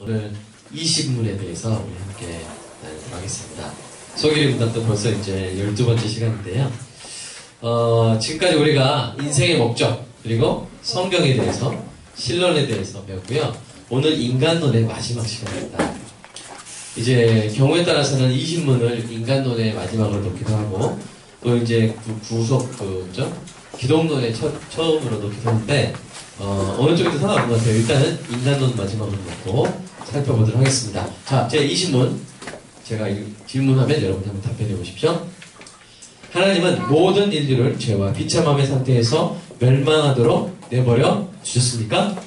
오늘 20문에 대해서 우리 함께 나누도록 하겠습니다. 소개를 문답도 벌써 이제 12번째 시간인데요. 지금까지 우리가 인생의 목적, 그리고 성경에 대해서, 신론에 대해서 배웠고요. 오늘 인간론의 마지막 시간입니다. 이제 경우에 따라서는 20문을 인간론의 마지막으로 놓기도 하고, 또 이제 기독론의 처음으로 놓기도 하는데, 어느 쪽에도 상관없는 것 같아요. 일단은 인간론 마지막으로 놓고 살펴보도록 하겠습니다. 자, 제 20문. 제가 질문하면 여러분 한번 답변해 보십시오. 하나님은 모든 인류를 죄와 비참함의 상태에서 멸망하도록 내버려 주셨습니까?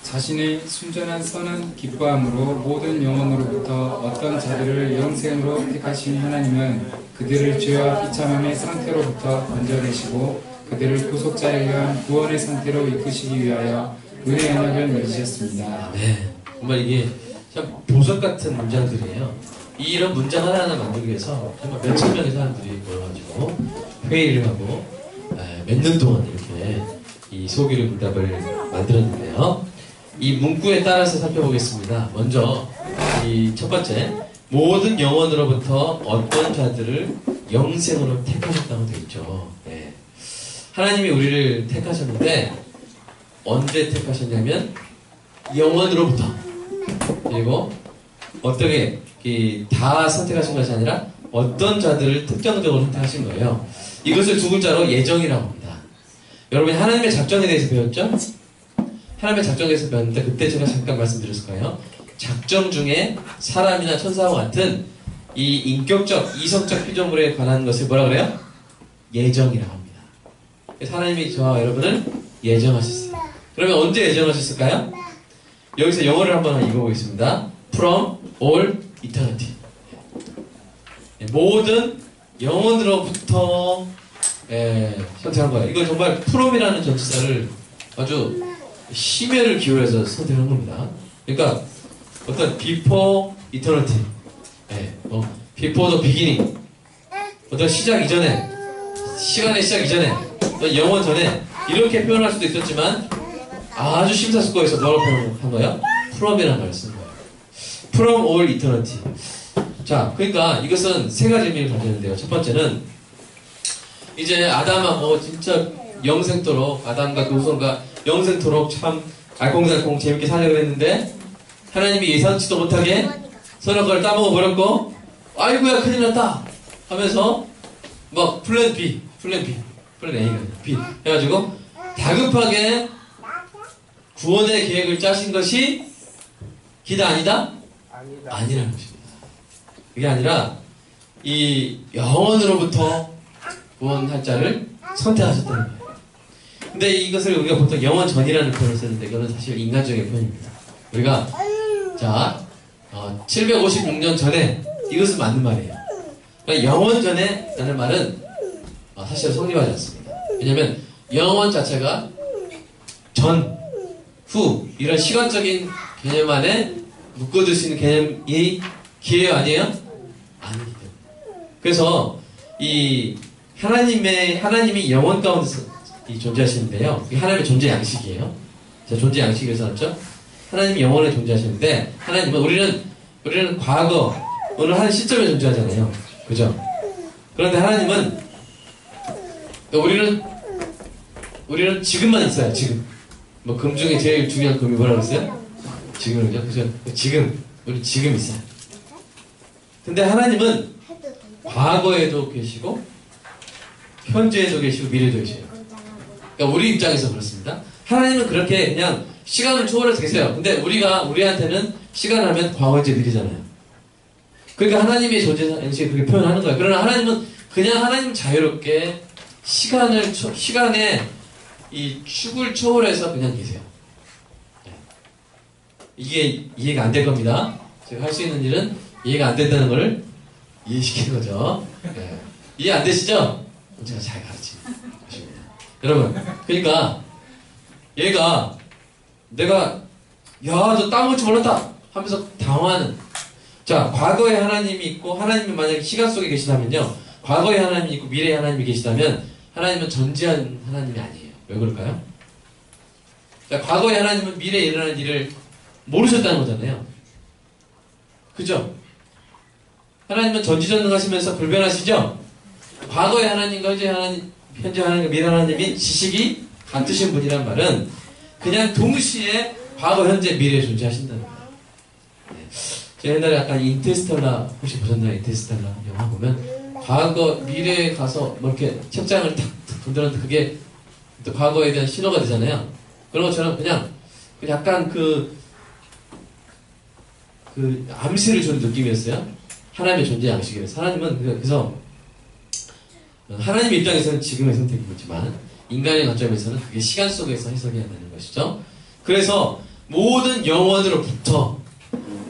자신의 순전한 선한 기뻐함으로 모든 영혼으로부터 어떤 자들을 영생으로 택하신 하나님은 그들을 죄와 비참함의 상태로부터 건져내시고 그들을 구속자에 의한 구원의 상태로 이끄시기 위하여 은혜의 언약을 맺으셨습니다. 네, 정말 이게 참 보석 같은 문장들이에요. 이런 문장 하나하나 만들기 위해서 정말 몇천 명의 사람들이 모여가지고 회의를 하고 몇 년 동안 이렇게 이 소기를 문답을 만들었는데요. 이 문구에 따라서 살펴보겠습니다. 먼저 이 첫 번째, 모든 영혼으로부터 어떤 자들을 영생으로 택하셨다고 되어 있죠. 네. 하나님이 우리를 택하셨는데 언제 택하셨냐면 영혼으로부터, 그리고 어떻게 다 선택하신 것이 아니라 어떤 자들을 특정적으로 선택하신 거예요. 이것을 두 글자로 예정이라고 합니다. 여러분이 하나님의 작정에 대해서 배웠죠? 하나님의 작정에 대해서 배웠는데 그때 제가 잠깐 말씀드렸을 거예요. 작정 중에 사람이나 천사와 같은 이 인격적, 이성적 피조물에 관한 것을 뭐라 그래요? 예정이라고 합니다. 그래서 하나님이 저와 여러분을 예정하셨어요. 그러면 언제 예정하셨을까요? 여기서 영어를 한번 읽어보겠습니다. From all eternity. 모든 영혼으로부터 선택한 거예요. 이거 정말 from이라는 전치사를 아주 심혈을 기울여서 선택한 겁니다. 그러니까 어떤 before eternity, before the beginning, 어떤 시작 이전에, 시간의 시작 이전에, 어떤 영원 전에 이렇게 표현할 수도 있었지만 아주 심사숙고해서 뭐라고 표현한 거예요? from이라는 말을 쓴 거예요. From all eternity. 자, 그러니까 이것은 세 가지 의미를 가지는데요. 첫 번째는 이제 아담하고 진짜 영생토록, 아담과 그 후손과 영생토록 참 알콩달콩 재밌게 살려고 했는데 하나님이 예상치도 못하게 선악과를 따먹어 버렸고, 아이고야 큰일 났다 하면서 막 플랜 B, 플랜 A가 B 해가지고 다급하게 구원의 계획을 짜신 것이 기다 아니다? 아니라는 것입니다. 그게 아니라 이 영원으로부터 구원할 자를 선택하셨다는 거예요. 근데 이것을 우리가 보통 영원 전이라는 표현을 쓰는데 이거는 사실 인간적인 표현입니다. 우리가 자 756년 전에 이것은 맞는 말이에요. 그러니까 영원 전에 라는 말은 사실 성립하지 않습니다. 왜냐하면 영원 자체가 전, 후 이런 시간적인 개념 안에 묶어둘 수 있는 개념이 기회요 아니에요? 아닙니다. 그래서 이 하나님이 영원 가운데서 존재하시는데요. 이게 하나님의 존재 양식이에요. 제가 존재 양식에서 왔죠? 하나님이 영원에 존재하시는데 하나님은 우리는 과거, 오늘 한 시점에 존재하잖아요. 그죠? 그런데 하나님은 우리는 지금만 있어요. 지금. 뭐 금 중에 제일 중요한 금이 뭐라고 했어요? 지금은요? 그죠? 지금, 우리 지금 있어요. 근데 하나님은 과거에도 계시고, 현재에도 계시고, 미래도 계셔요. 그러니까 우리 입장에서 그렇습니다. 하나님은 그렇게 그냥 시간을 초월해서 계세요. 근데 우리한테는 시간을 하면 과거, 현재, 미래잖아요. 그러니까 하나님의 존재 양식을 그렇게 표현하는 거예요. 그러나 하나님은 자유롭게 시간에 이 축을 초월해서 그냥 계세요. 이게 이해가 안 될 겁니다. 제가 할 수 있는 일은 이해가 안 된다는 걸 이해시키는 거죠. 네. 이해 안 되시죠? 제가 잘 가르치는 것입니다. 여러분, 그러니까 얘가 야, 저 따먹을 줄 몰랐다 하면서 당황하는. 자, 과거에 하나님이 있고 하나님이 만약에 시간 속에 계시다면요, 과거에 하나님이 있고 미래에 하나님이 계시다면 하나님은 전지한 하나님이 아니에요. 왜 그럴까요? 자, 과거에 하나님은 미래에 일어날 일을 모르셨다는 거잖아요. 그죠? 하나님은 전지전능하시면서 불변하시죠? 과거의 하나님과 현재 하나님과 미래 하나님이 지식이 같으신 분이란 말은 그냥 동시에 과거, 현재, 미래에 존재하신다는 거예요. 네. 제가 옛날에 약간 인터스텔라 혹시 보셨나요? 인터스텔라 영화 보면 과거, 미래에 가서 뭐 이렇게 책장을 탁 건드렸는데 그게 또 과거에 대한 신호가 되잖아요. 그런 것처럼 그냥 약간 그 암시를 주는 느낌이었어요. 하나님의 존재 양식이라서. 하나님은 그래서 하나님 입장에서는 지금의 선택이지만 인간의 관점에서는 그게 시간 속에서 해석해야 되는 것이죠. 그래서 모든 영원으로부터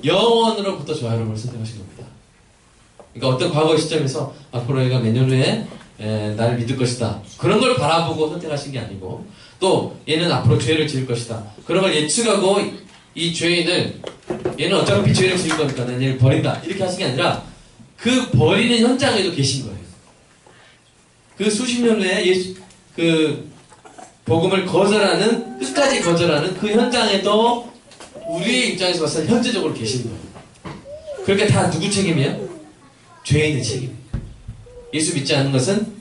저와 여러분을 선택하신 겁니다. 그러니까 어떤 과거의 시점에서 앞으로 얘가 몇 년 후에 나를 믿을 것이다. 그런 걸 바라보고 선택하신 게 아니고 또 얘는 앞으로 죄를 지을 것이다. 그런 걸 예측하고 이 죄인을 얘는 어차피 죄를 지을 거니까 난 얘를 버린다. 이렇게 하신 게 아니라 그 버리는 현장에도 계신 거예요. 그 수십 년 후에 그 복음을 거절하는 끝까지 거절하는 그 현장에도 우리의 입장에서 봤을 때 현재적으로 계시는 거예요. 그러니까 다 누구 책임이에요? 죄인의 책임. 예수 믿지 않는 것은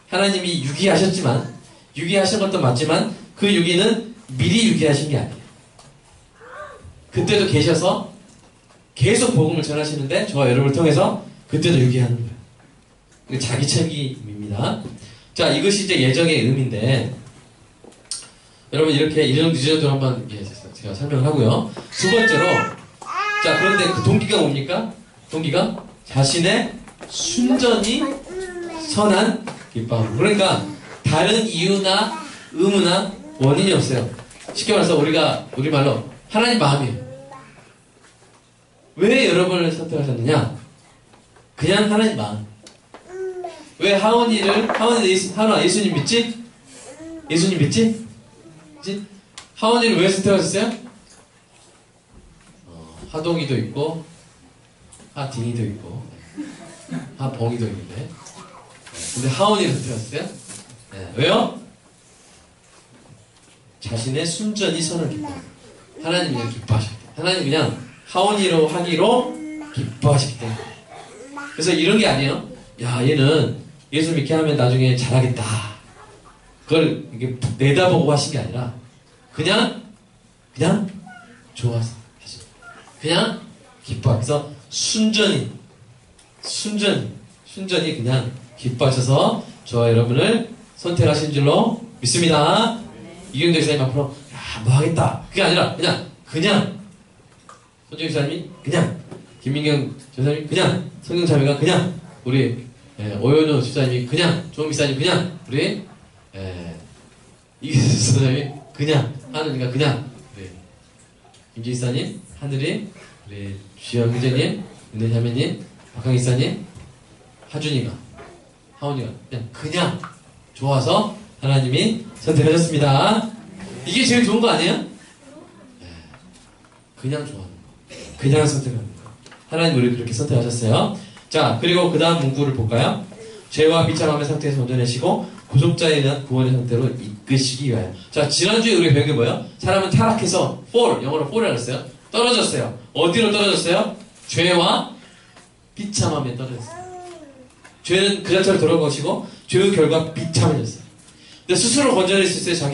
하나님이 유기하셨지만 유기하신 것도 맞지만 그 유기는 미리 유기하신 게 아니에요. 그때도 계셔서 계속 복음을 전하시는데 저와 여러분을 통해서 그때도 유기하는 거예요. 자기 책임입니다. 자, 이것이 이제 예정의 의미인데 여러분 이렇게 이 정도 한번 제가 설명을 하고요. 두 번째로 자, 그런데 그 동기가 뭡니까? 동기가 자신의 순전히 선한 기뻐함. 그러니까 다른 이유나 의무나 원인이 없어요. 쉽게 말해서 우리말로 하나님 마음이에요. 왜 여러분을 선택하셨느냐? 그냥 하나님 마음. 왜 하원아 예수님 믿지? 예수님 믿지? 하원이를 왜 선택하셨어요? 하동이도 있고 하딩이도 있고 하봉이도 있는데 근데 하원이를 선택하셨어요? 네. 왜요? 자신의 순전히 선을 기뻐. 하나님이 그냥 기뻐하셨기 때문에. 하나님 그냥 하원이로 하기로 기뻐하시기 때문에. 그래서 이런 게 아니에요. 야, 얘는 예수 믿게 하면 나중에 잘하겠다. 그걸 이렇게 내다보고 하신 게 아니라 그냥 좋아서 하신 거예요. 그냥 기뻐하셔서 순전히 그냥 기뻐하셔서 저와 여러분을 선택하신 줄로 믿습니다. 이경도 기사님 앞으로 뭐 하겠다. 그게 아니라 그냥 손정희 기사님이 그냥 김민경 전사님이 그냥 성경자매가 그냥 우리 오연호 집사님이 그냥 조은 기사님 그냥 우리 이기수 집사님이 그냥 하느니까 그냥 우리 김지 기사님 하늘이 우리 주영 형제님 은혜 자매님 박강 기사님 하준이가 하원이가 그냥 좋아서 하나님이 선택하셨습니다. 이게 제일 좋은 거 아니에요? 그냥 좋아하는 거. 그냥 선택하는 거. 하나님 우리 그렇게 선택하셨어요. 자, 그리고 그 다음 문구를 볼까요? 죄와 비참함의 상태에서 건져내시고 구속자에 대한 구원의 상태로 이끄시기 위하여. 자, 지난주에 우리가 배운 게 뭐예요? 사람은 타락해서 영어로 fall이라고 했어요. 떨어졌어요. 어디로 떨어졌어요? 죄와 비참함에 떨어졌어요. 죄는 그 자체로 돌아온 것이고 죄의 결과 비참해졌어요. 근데 스스로 건져낼 수 있어요?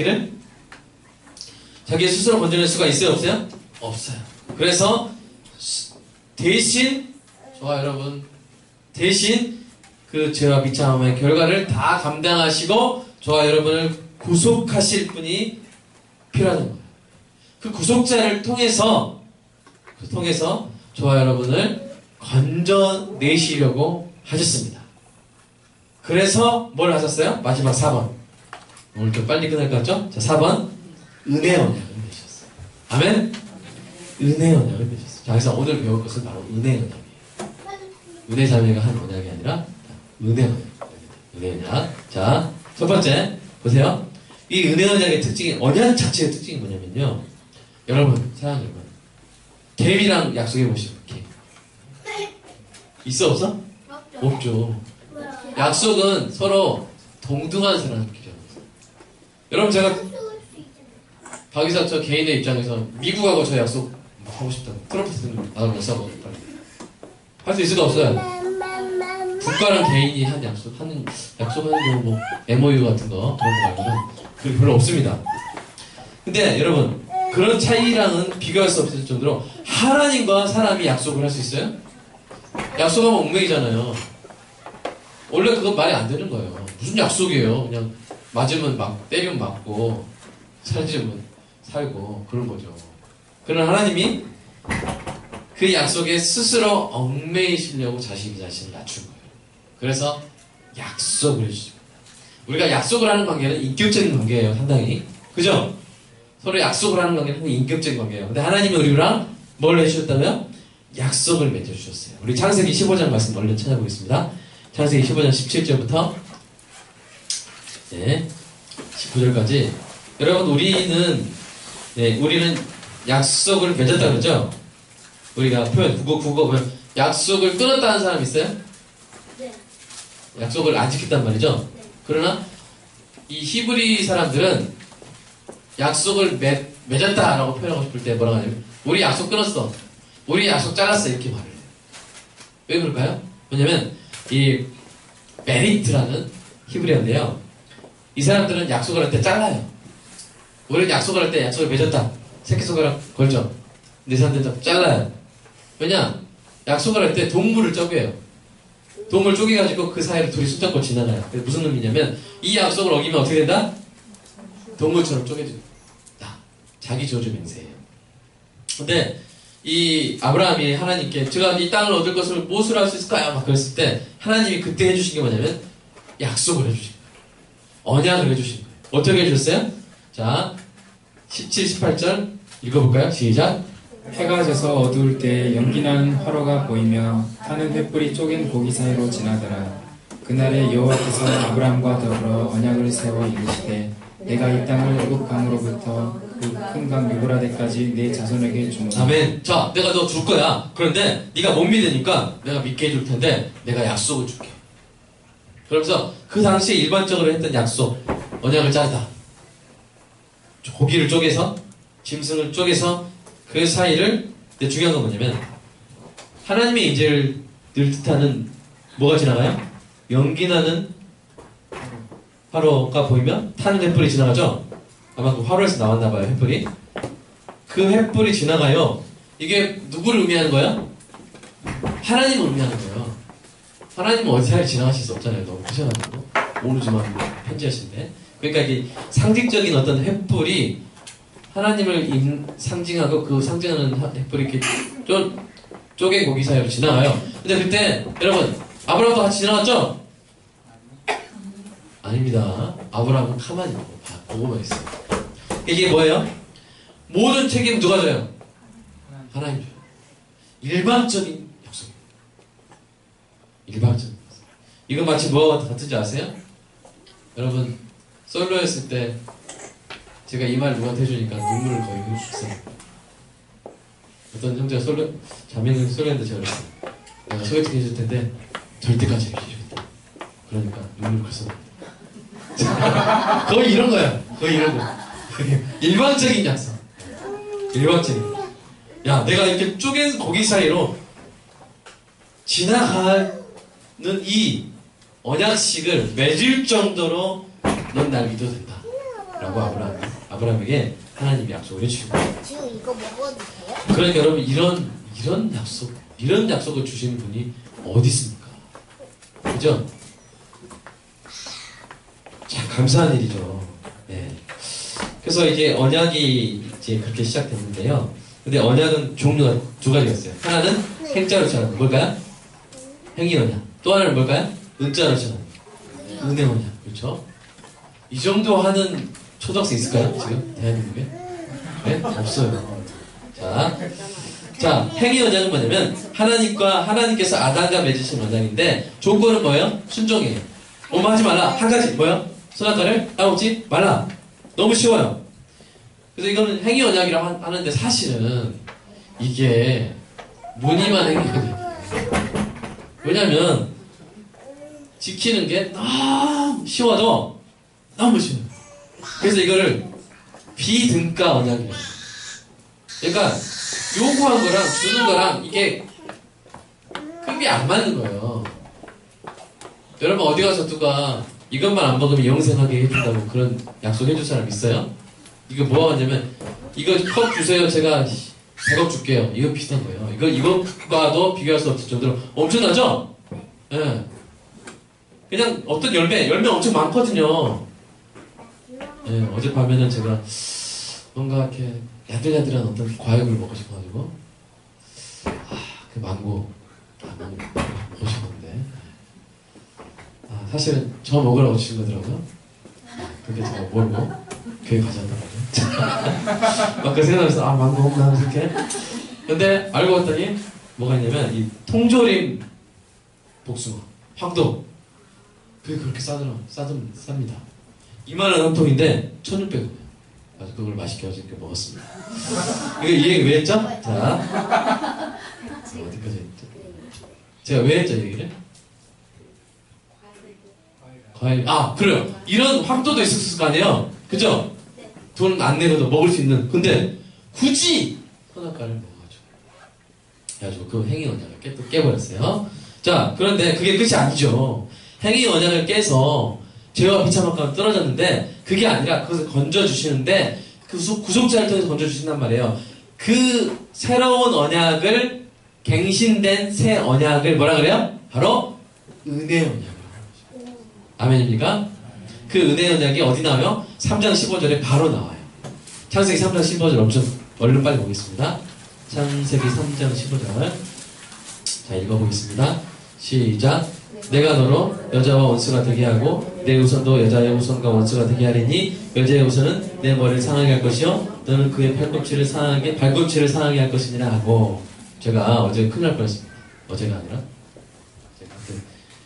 자기 스스로 건져낼 수가 있어요? 없어요? 없어요. 그래서 대신 저와 여러분 그 죄와 비참함의 결과를 다 감당하시고 저와 여러분을 구속하실 분이 필요하다는 거예요. 그 구속자를 통해서 저와 여러분을 건져내시려고 하셨습니다. 그래서 뭘 하셨어요? 마지막 4번. 오늘 좀 빨리 끝날 것 같죠? 자, 4번. 은혜 언약을 맺으셨어요. 아멘? 은혜 언약을 맺으셨어요. 자, 그래서 오늘 배울 것은 바로 은혜 언약이에요. 은혜 자매가 한 언약이 아니라 은혜 언약. 은혜 언약. 자, 첫 번째 보세요. 이 은혜 언약의 특징이 언약 자체의 특징이 뭐냐면요. 여러분, 사랑하는 여러분. 갭이랑 약속해 보시죠. 갭. 있어 없어? 없죠. 약속은 서로 동등한 사람끼리 하는 거예요. 여러분 제가 박이사 저 개인의 입장에서 미국하고 저 약속 하고 싶다고 프로포즈 나랑 못 사고 빨리 할 수 있을까 없어요? 국가랑 개인이 한 약속하는 경우 뭐 MOU 같은 거 그런 거 말고는 그게 별로 없습니다. 근데 여러분 그런 차이랑은 비교할 수 없을 정도로 하나님과 사람이 약속을 할 수 있어요? 약속하면 얽매이잖아요. 원래 그건 말이 안 되는 거예요. 무슨 약속이에요? 그냥 맞으면 막 때리면 맞고 살지면 살고 그런 거죠. 그러나 하나님이 그 약속에 스스로 얽매이시려고 자신을 낮춘 거예요. 그래서 약속을 해주십니다. 우리가 약속을 하는 관계는 인격적인 관계예요, 상당히. 그죠? 서로 약속을 하는 관계는 인격적인 관계예요. 근데 하나님이 우리랑 뭘 해주셨다고요? 약속을 맺어주셨어요. 우리 창세기 15장 말씀 얼른 찾아보겠습니다. 창세기 15장 17절부터 네, 19절까지. 여러분, 우리는 약속을 맺었다 그러죠? 우리가 표현, 국어 보면 약속을 끊었다는 사람 있어요? 네. 약속을 안 지켰단 말이죠? 네. 그러나 이 히브리 사람들은 약속을 맺었다라고 표현하고 싶을 때 뭐라고 하냐면 우리 약속 끊었어. 우리 약속 잘랐어. 이렇게 말을 해요. 왜 그럴까요? 왜냐면 이 메리트라는 히브리어인데요. 이 사람들은 약속을 할 때 잘라요. 우리는 약속을 할 때 약속을 맺었다. 새끼손가락 걸죠. 근데 이 사람들은 잘라요. 왜냐? 약속을 할 때 동물을 쪼개요. 동물 쪼개가지고 그 사이를 둘이 손잡고 지나가요. 그래서 무슨 의미냐면 이 약속을 어기면 어떻게 된다? 동물처럼 쪼개진다. 자기 저주 맹세예요. 근데 이 아브라함이 하나님께 제가 이 땅을 얻을 것을 무엇으로 할 수 있을까요? 막 그랬을 때 하나님이 그때 해주신 게 뭐냐면 약속을 해주신 거예요. 언약을 해주신 거예요. 어떻게 해주셨어요? 자, 17, 18절 읽어볼까요? 시작. 해가 져서 어두울 때 연기나는 화로가 보이며 타는 횃불이 쪼갠 고기 사이로 지나더라. 그날에 여호와께서 아브라함과 더불어 언약을 세워 이르시되 내가 이 땅을 애굽 강으로부터 그 큰 강 유브라데까지 내 자손에게 주노라. 아멘. 자, 내가 너 줄 거야. 그런데 네가 못 믿으니까 내가 믿게 해줄 텐데 내가 약속을 줄게. 그러면서 그 당시에 일반적으로 했던 약속, 언약을 짜다. 고기를 쪼개서, 짐승을 쪼개서 그 사이를, 근데 중요한 건 뭐냐면 하나님의 인재를 늘 뜻하는 뭐가 지나가요? 연기나는 화로가 보이면 타는 횃불이 지나가죠? 아마 그 화로에서 나왔나봐요, 횃불이. 그 횃불이 지나가요. 이게 누구를 의미하는 거야? 하나님을 의미하는 거예요. 하나님은 어디 사이를 지나가실 수 없잖아요. 너무 크셔가지고. 모르지만 편지하신데. 그러니까 이게 상징적인 어떤 횃불이 하나님을 상징하고 그 상징하는 횃불이 이렇게 쪼개 고기 사이로 지나가요. 근데 그때 여러분 아브라함도 같이 지나갔죠? 아닙니다. 아브라함은 가만히 보고만 있어요. 이게 뭐예요? 모든 책임 누가 져요? 하나님 줘요. 일방적인 약속이에요. 일방적인 약속. 이거 마치 뭐와 같은지 아세요? 여러분 솔로였을 때 제가 이 말 누구한테 해주니까 눈물을 거의 흘렸어요. 어떤 형제가 자매는 솔로였는데 제가 그랬어요. 내가 소개팅 해줄 텐데 절대까지 해주겠다. 그러니까 눈물을 글썽. 거의 이런 거야. 거의 이런 거. 일방적인 약속. 일방적인. 야, 내가 이렇게 쪼갠 고기 사이로 지나가는 이 언약식을 맺을 정도로 넌 날 믿어도 된다. 라고 아브라함에게 하나님이 약속을 해주신 거예요. 지금 이거 먹어도 돼요? 그러니까 여러분 이런 약속을 주시는 분이 어디 있습니까? 그죠? 참 감사한 일이죠. 네. 그래서 이제 언약이 이제 그렇게 시작됐는데요. 근데 언약은 종류가 두 가지가 있어요. 하나는 행자로 전하는 뭘까요? 행위 언약. 또 하나는 뭘까요? 은자로 전하는 은혜 언약. 그렇죠? 이 정도 하는 초등학생 있을까요? 지금 대한민국에? 네? 없어요. 자, 행위 언약은 뭐냐면 하나님께서 아담과 맺으신 언약인데 조건은 뭐예요? 순종이에요. 오만하지 말라. 한 가지 뭐예요? 선악과를 따먹지 말라. 너무 쉬워요. 그래서 이거는 행위 언약이라고 하는데 사실은 이게 무늬만 행위 언약이에요. 왜냐면 지키는 게 너무 쉬워도 너무 쉬워요. 그래서 이거를 비등가 언약이에요. 그러니까 요구한 거랑 주는 거랑 이게 급이 안 맞는 거예요. 여러분 어디 가서 누가 이것만 안 먹으면 영생하게 해준다고 그런 약속 해줄 사람 있어요? 이거 뭐가 하냐면 이거 컵 주세요. 제가 100억 줄게요. 이거 비슷한 거예요. 이것과도 비교할 수 없을 정도로 엄청나죠? 예. 그냥 어떤 열매 엄청 많거든요. 예, 어젯밤에는 제가 뭔가 이렇게 야들야들한 어떤 과육을 먹고 싶어가지고 그 망고 먹고 싶었는데 사실은 저 먹으라고 주신 거더라고요. 근데 제가 모르고 교회 가져왔더라고요. 막 그 생각하면서 망고 없나 이렇게. 근데 알고 봤더니 뭐가 있냐면 이 통조림 복숭아 황도 그게 그렇게 쌉니다. 2만원 한 통인데 1,600원이에요. 그래서 그걸 맛있게 어저께 먹었습니다. 이거 이 얘기 왜 했죠? 자, 어디까지 했죠? 제가 왜 했죠, 이 얘기를? 과일. 그래요. 이런 황도도 있었을 거 아니에요? 그죠? 돈 안 내고도 먹을 수 있는. 근데 굳이 선악과를 먹어가지고. 그래가지고 그 행위 언약을 깨버렸어요. 자, 그런데 그게 끝이 아니죠. 행위 언약을 깨서 죄와 비참함과 떨어졌는데 그게 아니라 그것을 건져주시는데 그 구속자를 통해서 건져주신단 말이에요. 그 새로운 언약을 갱신된 새 언약을 뭐라 그래요? 바로 은혜 언약을 하는 거죠. 아멘입니까? 그 은혜 언약이 어디 나와요? 3장 15절에 바로 나와요. 창세기 3장 15절 엄청 얼른 빨리 보겠습니다. 창세기 3장 15절 자 읽어보겠습니다. 시작. 내가 너로 여자와 원수가 되게 하고 내 후손도 여자의 후손과 원수가 되게 하리니 여자의 후손은 내 머리를 상하게 할 것이요 너는 그의 발꿈치를 상하게 할 것이니라 하고 제가 어제 큰일 날 뻔했습니다. 어제가 아니라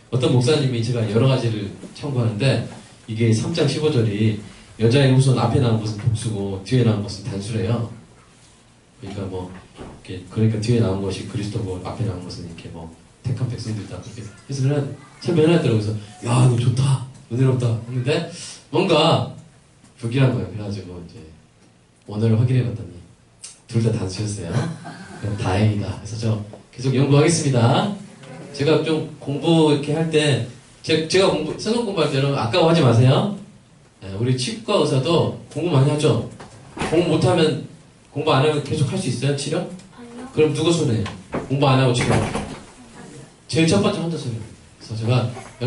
어떤 목사님이 제가 여러 가지를 참고하는데 이게 3장 15절이 여자의 후손 앞에 나온 것은 복수고 뒤에 나온 것은 단수래요. 그러니까 뒤에 나온 것이 그리스도고 앞에 나온 것은 이렇게 택한 백성도 있다. 그렇게 해석을 설명해놨더라고요. 그래서, 야, 이거 좋다. 은혜롭다. 했는데, 뭔가, 불길한 거예요. 그래가지고, 이제, 원어를 확인해봤더니, 둘 다 단수였어요. 그럼 다행이다. 그래서 저 계속 연구하겠습니다. 제가 좀 공부 이렇게 할 때, 제가 성경 공부할 때 여러분 아까워하지 마세요. 네, 우리 치과 의사도 공부 많이 하죠? 공부 안 하면 계속 할 수 있어요? 치료? 아니요. 그럼 누가 손해요? 공부 안 하고 치료? 제일 첫 번째 혼자 소리. 그래서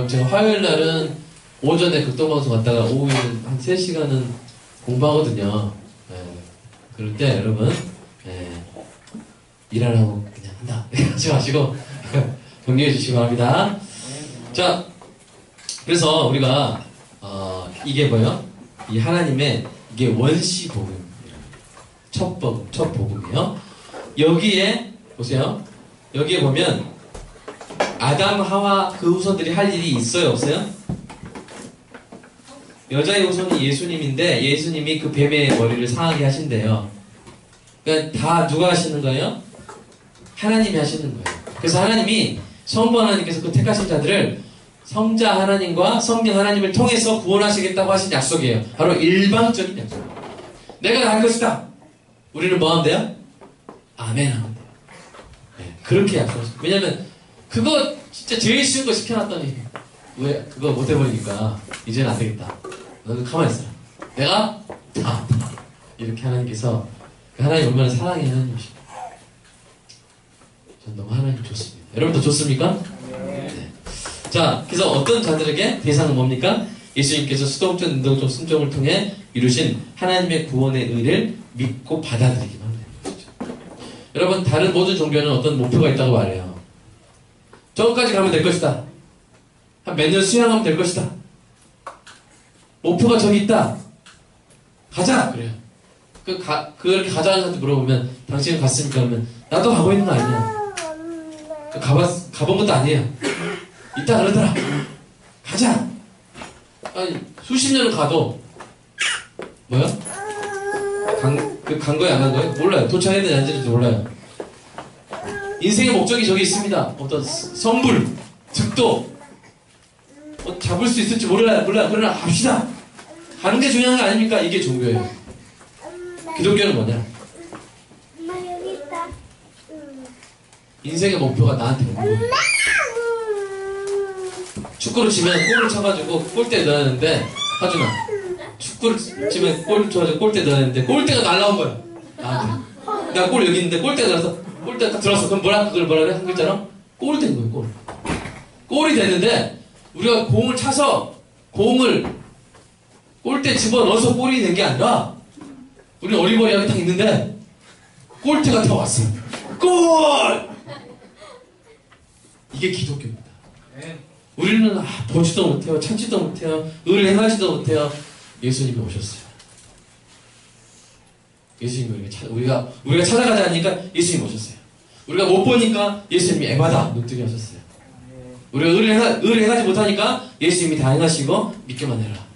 제가 화요일 날은 오전에 극동방송 갔다가 오후에는 한 3시간은 공부하거든요. 그럴 때 여러분, 일하라고 그냥 한다. 하지 마시고, 격려해 주시기 바랍니다. 자, 그래서 우리가, 이게 뭐예요? 이 하나님의, 이게 원시 복음. 첫 복음이에요. 여기에, 보세요. 여기에 보면, 아담, 하와 그 후손들이 할 일이 있어요? 없어요? 여자의 후손이 예수님인데 예수님이 그 뱀의 머리를 상하게 하신대요. 그러니까 다 누가 하시는 거예요? 하나님이 하시는 거예요. 그래서 하나님이 성부 하나님께서 그 택하신 자들을 성자 하나님과 성령 하나님을 통해서 구원하시겠다고 하신 약속이에요. 바로 일방적인 약속이에요. 내가 다 할 것이다. 우리는 뭐 하면 돼요? 아멘 하면 돼요. 네, 그렇게 약속하셨어요. 왜냐면 그거 진짜 제일 쉬운 거 시켜놨더니 왜 그거 못 해버리니까 이제는 안 되겠다. 너는 가만히 있어라. 내가 다 이렇게 하나님께서 하나님 얼마나 사랑해 하나님이시죠. 전 너무 하나님 좋습니다. 여러분도 좋습니까? 네. 자, 그래서 어떤 자들에게 대상은 뭡니까? 예수님께서 수동적, 능동적 순종을 통해 이루신 하나님의 구원의 의를 믿고 받아들이기만 하는 거죠. 여러분, 다른 모든 종교는 어떤 목표가 있다고 말해요. 저기까지 가면 될 것이다. 한 몇 년 수양하면 될 것이다. 목표가 저기 있다. 가자! 그래요. 그렇게 가자는 사람한테 물어보면, 당신은 갔습니까? 그러면, 나도 가고 있는 거 아니야. 가본 것도 아니에요. 있다 그러더라. 가자! 아니, 수십 년을 가도, 뭐야? 간 거야, 안 간 거야? 몰라요. 도착했는지 안 했는지 몰라요. 인생의 목적이 저기 있습니다. 어떤 성불, 득도, 잡을 수 있을지 몰라요. 그러나 갑시다. 가는 게 중요한 거 아닙니까? 이게 종교예요. 기독교는 뭐냐? 인생의 목표가 나한테 없는 거예요. 축구를 치면 골을 쳐가지고 골대에 넣어야 하는데, 하준아, 축구를 치면 골을 쳐가지고 골대에 넣어야 하는데 골대가 날라온 거야, 나한테. 내가 골 여기 있는데 골대가 날라서 골대가 딱 들어왔어. 그럼 그걸 뭐라 그래? 한 글자로? 골이 된 거예요. 골이 됐는데 우리가 공을 차서 공을 골대 집어넣어서 골이 된 게 아니라 우리는 어리버리하게 딱 있는데 골대가 다 왔어. 골! 이게 기독교입니다. 우리는 보지도 못해요, 찾지도 못해요, 의를 행하지도 못해요. 예수님이 오셨어요. 예수님이 우리가 찾아가지 않으니까 예수님이 오셨어요. 우리가 못 보니까 예수님이 에바다 눈뜨게 하셨어요. 우리가 의를 행하지 못하니까 예수님이 다 행하시고 믿기만 해라.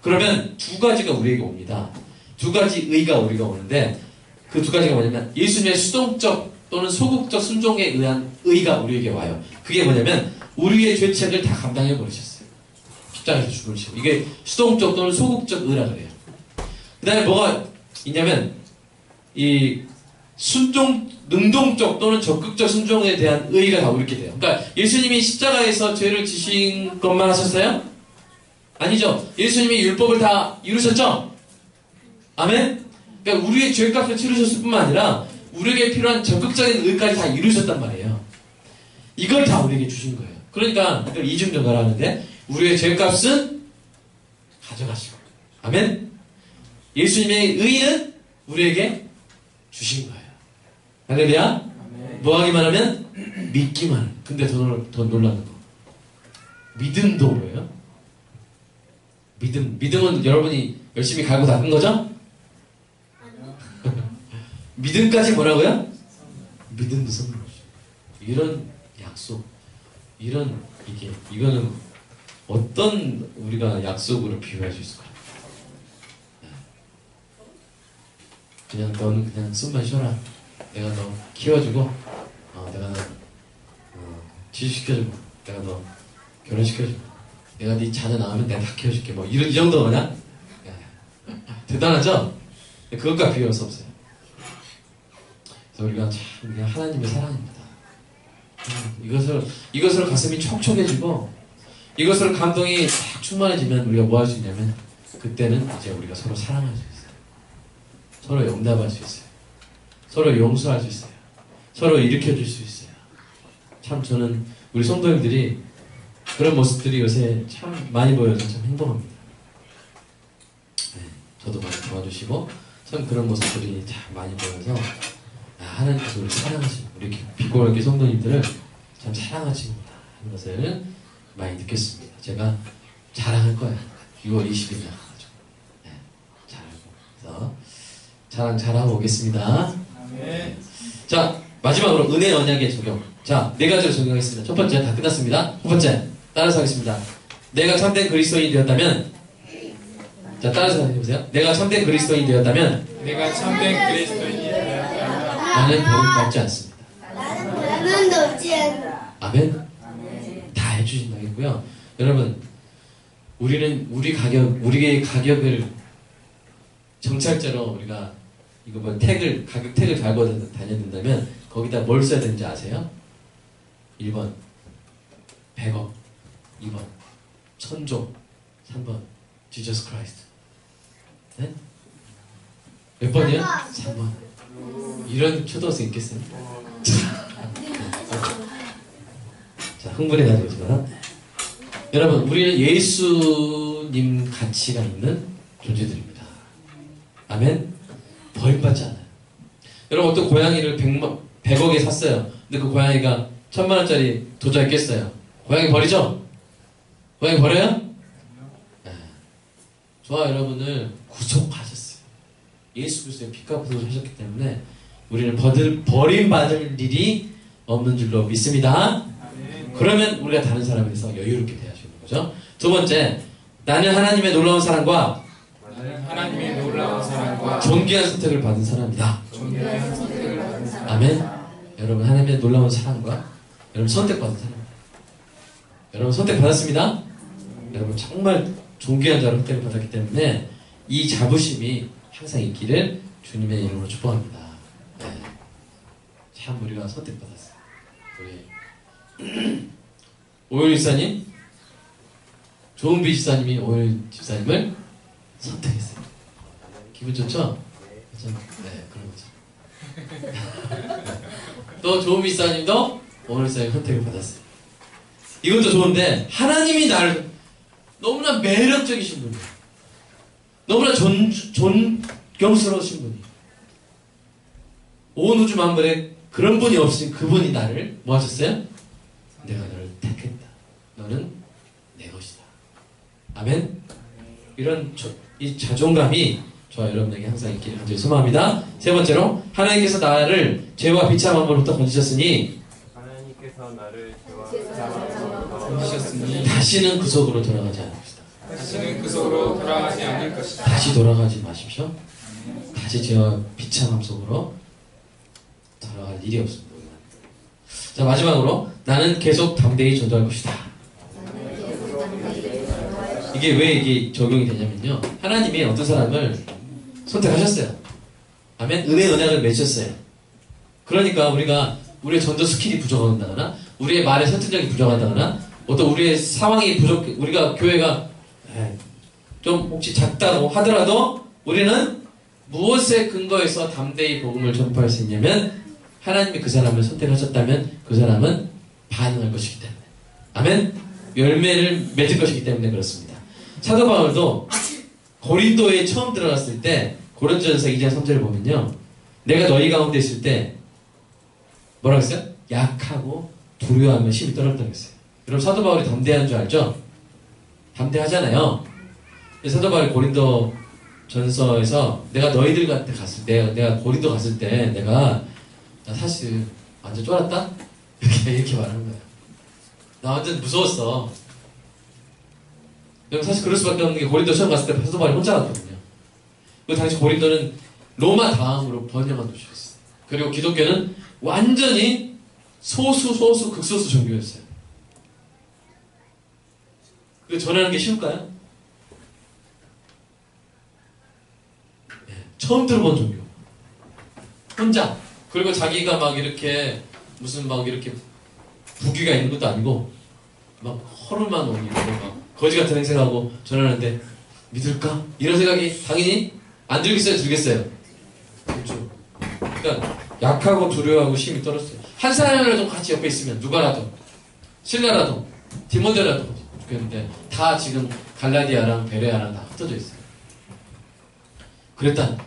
그러면 두 가지가 우리에게 옵니다. 두 가지 의가 우리가 오는데 그 두 가지가 뭐냐면 예수님의 수동적 또는 소극적 순종에 의한 의가 우리에게 와요. 그게 뭐냐면 우리의 죄책을 다 감당해 버리셨어요. 십자가에서 죽으시고. 이게 수동적 또는 소극적 의라 그래요. 그 다음에 뭐가 있냐면 이 능동적 또는 적극적 순종에 대한 의의가 다 우리게 돼요. 그러니까 예수님이 십자가에서 죄를 지신 것만 하셨어요? 아니죠. 예수님이 율법을 다 이루셨죠? 아멘? 그러니까 우리의 죄값을 치르셨을 뿐만 아니라 우리에게 필요한 적극적인 의까지 다 이루셨단 말이에요. 이걸 다 우리에게 주신 거예요. 그러니까 이걸 이중전가라 하는데 우리의 죄값은 가져가시고, 아멘? 예수님의 의는 우리에게 주신 거예요. 할렐루야? 뭐 하기만 하면? 믿기만 하는. 근데 더 놀라는 거. 믿음도 뭐예요? 믿음은 여러분이 열심히 갈고 닦은 거죠? 믿음까지 뭐라고요? 믿음도 선물이죠. 이런 약속, 이거는 어떤 우리가 약속으로 비유할 수 있을까요? 그냥 너는 그냥 숨만 쉬어라. 내가 너 키워주고, 내가 너 취직시켜주고, 내가 너 결혼시켜주고, 내가 네 자녀 낳으면 내가 다 키워줄게. 뭐 이 정도 그냥 대단하죠? 그것과 비교할 수 없어요. 그래서 우리가 참 그냥 하나님의 사랑입니다. 이것으로 가슴이 촉촉해지고 이것으로 감동이 딱 충만해지면 우리가 뭐 할 수 있냐면 그때는 이제 우리가 서로 사랑할 수 있어요. 서로 용납할 수 있어요. 서로 용서할 수 있어요. 서로 일으켜줄 수 있어요. 참 저는 우리 성도님들이 그런 모습들이 요새 참 많이 보여서 참 행복합니다. 네, 저도 많이 도와주시고 참 그런 모습들이 참 많이 보여서 하나님께서 우리 사랑하시고 우리 비고하게 성도님들을 참 사랑하시는구나 하는 것을 많이 느꼈습니다. 제가 자랑할 거야. 6월 20일 날 가가지고 자랑하고 그래서 자랑하고 오겠습니다. 네. 자, 마지막으로 은혜 언약의 적용. 자, 네 가지로 적용하겠습니다. 첫 번째 다 끝났습니다. 첫 번째 따라서 하겠습니다. 내가 참된 그리스도인이 되었다면, 자 따라서 해보세요. 내가 참된 그리스도인이 되었다면 내가 참된 그리스도인이 되었다면 나는 버림받지 않습니다. 나는 놀지 않아. 아멘. 다 해주신다겠고요. 여러분, 우리는 우리의 가격을 정찰제로 우리가 이거 뭐 가격 택을 달고 다녀야 된다면 거기다 뭘 써야 되는지 아세요? 1번 100억, 2번 천조, 3번 지저스 크라이스트. 네? 몇 번이요? 3번. 이런 초등학생 있겠어요? 자, 흥분해 가지고 여러분, 우리는 예수님 가치가 있는 존재들입니다. 아멘? 버림받지 않아요. 여러분, 어떤 고양이를 100억에 샀어요. 근데 그 고양이가 1000만원짜리 도저했겠어요? 고양이 버리죠? 고양이 버려요? 네. 저와 여러분을 구속하셨어요. 예수 그리스도의 피가 부어주셨기 때문에 우리는 버림받을 일이 없는 줄로 믿습니다. 그러면 우리가 다른 사람에 대해서 여유롭게 대하시는 거죠. 두 번째, 나는 하나님의 놀라운 사랑과 존귀한 선택을 받은 사람이다. 아멘. 여러분, 하나님의 놀라운 사랑과 여러분 선택받은 사람입니다. 여러분 선택받았습니다. 여러분 정말 존귀한 자로 선택을 받았기 때문에 이 자부심이 항상 있기를 주님의 이름으로 축복합니다. 네. 참 우리가 선택받았어요. 우리 오일 집사님, 조은비 집사님이 오일 집사님을 선택했어요. 기분 좋죠? 그렇죠? 네, 그런 거죠. 또 조은비 집사님도 오일 집사님 선택을 받았어요. 이것도 좋은데 하나님이 나를 너무나 매력적이신 분이에요. 너무나 존경스러우신 분이에요. 온 우주 만물에 그런 분이 없으신 그분이 나를 뭐 하셨어요? 내가 너를 택했다. 너는 내 것이다. 아멘? 이 자존감이 저와 여러분에게 항상 있기를 간절히 소망합니다. 세 번째로, 하나님께서 나를 죄와 비참함으로부터 건지셨으니 하나님께서 나를 죄와 비참함으로부터 건지셨으니 다시는 그 속으로 돌아가지 않을 것이다. 다시는 그 속으로 돌아가지 않을 것이다. 다시 돌아가지 마십시오. 다시 죄와 비참함 속으로 돌아갈 일이 없습니다. 자, 마지막으로, 나는 계속 담대히 전도할 것이다. 이게 왜 이게 적용이 되냐면요, 하나님이 어떤 사람을 선택하셨어요. 아멘? 은혜 언약을 맺혔어요. 그러니까 우리의 전도 스킬이 부족하다거나 우리의 말의 설득력이 부족하다거나 어떤 우리의 상황이 우리가 교회가 좀 혹시 작다고 하더라도 우리는 무엇에 근거해서 담대히 복음을 전파할 수 있냐면, 하나님이 그 사람을 선택하셨다면 그 사람은 반응할 것이기 때문에, 아멘? 열매를 맺을 것이기 때문에 그렇습니다. 사도 바울도 고린도에 처음 들어갔을 때 고린도전서 2장 3절을 보면요, 내가 너희 가운데 있을 때 뭐라고 했어요? 약하고 두려워하며 힘이 떨었다고 했어요. 여러분, 사도 바울이 담대한 줄 알죠? 담대하잖아요. 사도 바울이 고린도 전서에서 내가 너희들한테 갔을 때, 내가 고린도 갔을 때 내가 나 사실 완전 쫄았다? 이렇게 말하는 거예요. 나 완전 무서웠어. 여러분, 사실 그럴 수밖에 없는 게, 고린도 처음 갔을 때 사도 바울이 혼자 갔거든요. 그 당시 고린도는 로마 다음으로 번영한 도시였어요. 그리고 기독교는 완전히 극소수 종교였어요. 그거 전하는 게 쉬울까요? 네, 처음 들어본 종교. 혼자. 그리고 자기가 막 이렇게 무슨 막 이렇게 부귀가 있는 것도 아니고 막 허름한 옷 입고 막 거지 같은 행세하고 전하는데 믿을까? 이런 생각이 당연히 안 들겠어요? 들겠어요? 그렇죠. 그러니까 약하고 두려워하고 힘이 떨었어요. 한 사람이라도 같이 옆에 있으면, 누가라도, 신라라도, 디모데라도 좋겠는데 다 지금 갈라디아랑 베레아랑 다 흩어져 있어요. 그랬다.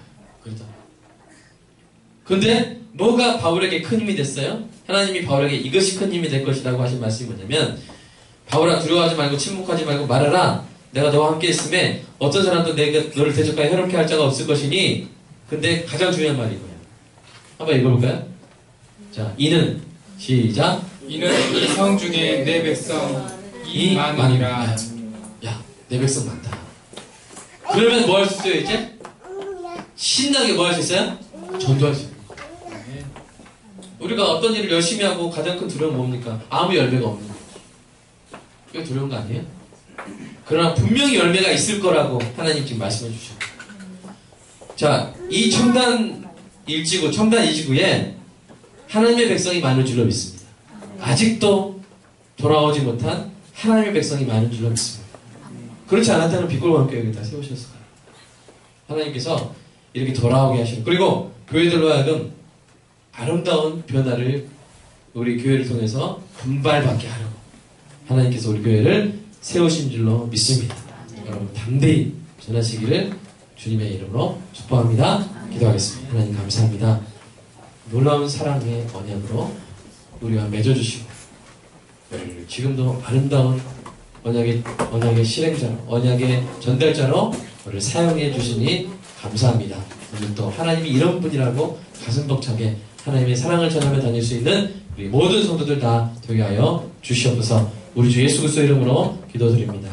근데 뭐가 바울에게 큰 힘이 됐어요? 하나님이 바울에게 이것이 큰 힘이 될 것이라고 하신 말씀이 뭐냐면, 바울아, 두려워하지 말고 침묵하지 말고 말하라. 내가 너와 함께 있음에 어떤 사람도 내가 너를 대적하여 해롭게 할 자가 없을 것이니. 근데 가장 중요한 말이 이거예요. 한번 읽어볼까요? 자, 이는 시작. 이는 이 성 중에 내 백성 이 많으니라. 야, 내 백성 많다. 그러면 뭐 할 수 있어요, 이제? 신나게 뭐 할 수 있어요? 전도할 수 있어요. 우리가 어떤 일을 열심히 하고 가장 큰 두려움은 뭡니까? 아무 열매가 없는 거죠. 그게 두려운 거 아니에요? 그러나 분명히 열매가 있을 거라고 하나님 지금 말씀해 주시고. 자, 이 첨단 1지구, 첨단 2지구에 하나님의 백성이 많은 줄로 믿습니다. 아직도 돌아오지 못한 하나님의 백성이 많은 줄로 믿습니다. 그렇지 않았다면 빛골과 함께 여기다 세우셨을 거예요. 하나님께서 이렇게 돌아오게 하시는, 그리고 교회들로 하여금 아름다운 변화를 우리 교회를 통해서 분발받게 하려고 하나님께서 우리 교회를 세우신 줄로 믿습니다. 여러분, 담대히 전하시기를 주님의 이름으로 축복합니다. 기도하겠습니다. 하나님 감사합니다. 놀라운 사랑의 언약으로 우리와 맺어주시고, 지금도 아름다운 언약의 실행자로, 언약의 전달자로 우리를 사용해 주시니 감사합니다. 오늘 또 하나님이 이런 분이라고 가슴 벅차게 하나님의 사랑을 전하며 다닐 수 있는 우리 모든 성도들 다 되게 하여 주시옵소서. 우리 주 예수 그리스도 이름으로 기도드립니다.